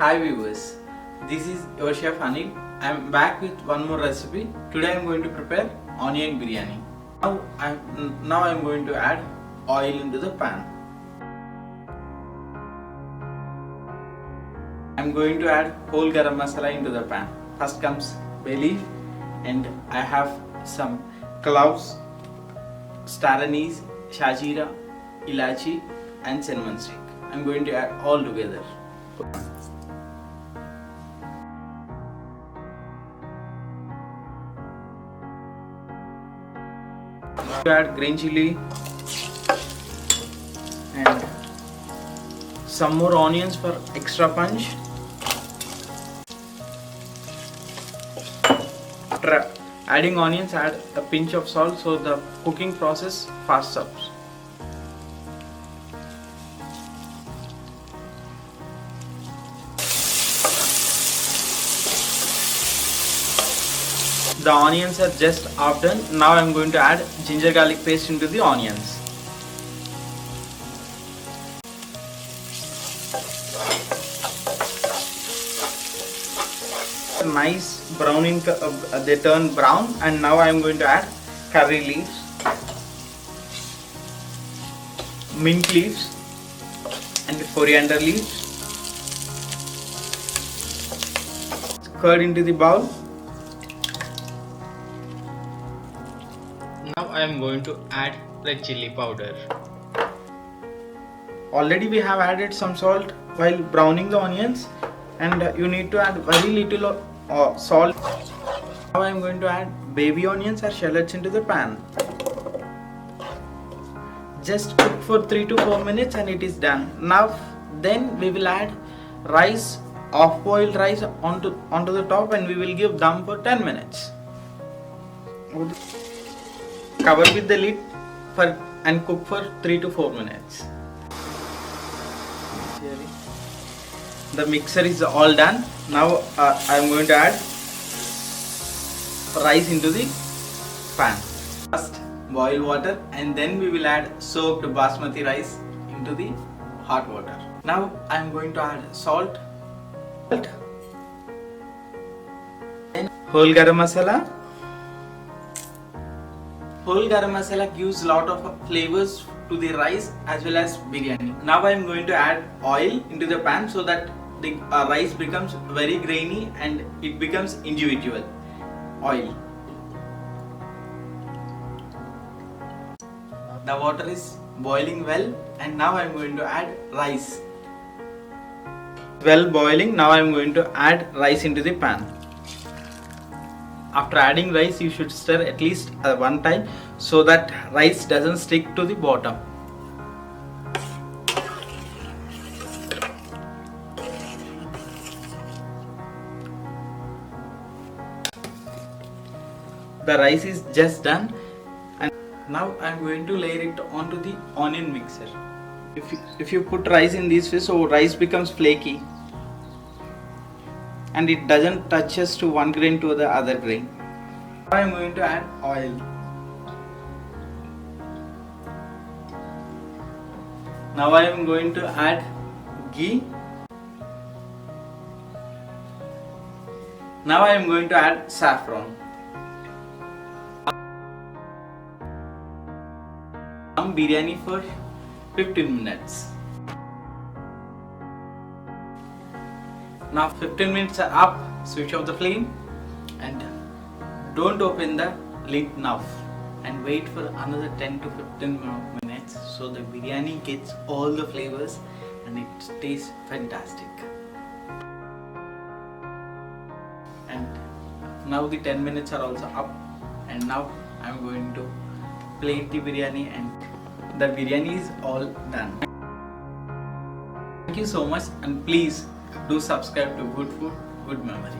Hi viewers, this is your chef Anil. I am back with one more recipe. Today I am going to prepare onion biryani. Now I am going to add oil into the pan. I am going to add whole garam masala into the pan. First comes bay leaf, and I have some cloves, star anise, shajira, ilachi and cinnamon stick. I am going to add all together. Add green chili and some more onions for extra punch. After adding onions, add a pinch of salt so the cooking process fasts up. The onions are just half done. Now I am going to add ginger garlic paste into the onions. Nice browning, they turn brown, and now I am going to add curry leaves, mint leaves and coriander leaves. Curd into the bowl. Now I am going to add red chili powder. Already we have added some salt while browning the onions, and you need to add very little salt. Now I am going to add baby onions or shallots into the pan. Just cook for 3 to 4 minutes and it is done. Then we will add rice, half boiled rice onto the top, and we will give dum for 10 minutes. Cover with the lid and cook for 3 to 4 minutes. The mixture is all done. Now I am going to add rice into the pan. First boil water, and then we will add soaked basmati rice into the hot water. Now I am going to add salt, then whole garam masala. Whole garam masala gives lot of flavors to the rice as well as biryani. Now I am going to add oil into the pan so that the rice becomes very grainy and it becomes individual. Oil. The water is boiling well, and now I am going to add rice. Well boiling, now I am going to add rice into the pan. After adding rice, you should stir at least one time so that rice doesn't stick to the bottom. The rice is just done, and now I am going to layer it onto the onion mixer. If you put rice in this way, so rice becomes flaky and it doesn't touches to one grain to the other grain. Now I am going to add oil. Now I am going to add ghee. Now I am going to add saffron. Biryani for 15 minutes. Now 15 minutes are up. Switch off the flame and don't open the lid now, and wait for another 10 to 15 minutes so the biryani gets all the flavors and it tastes fantastic. And now the 10 minutes are also up, and now I am going to plate the biryani, and the biryani is all done. Thank you so much, and please do subscribe to Good Food, Good Memory.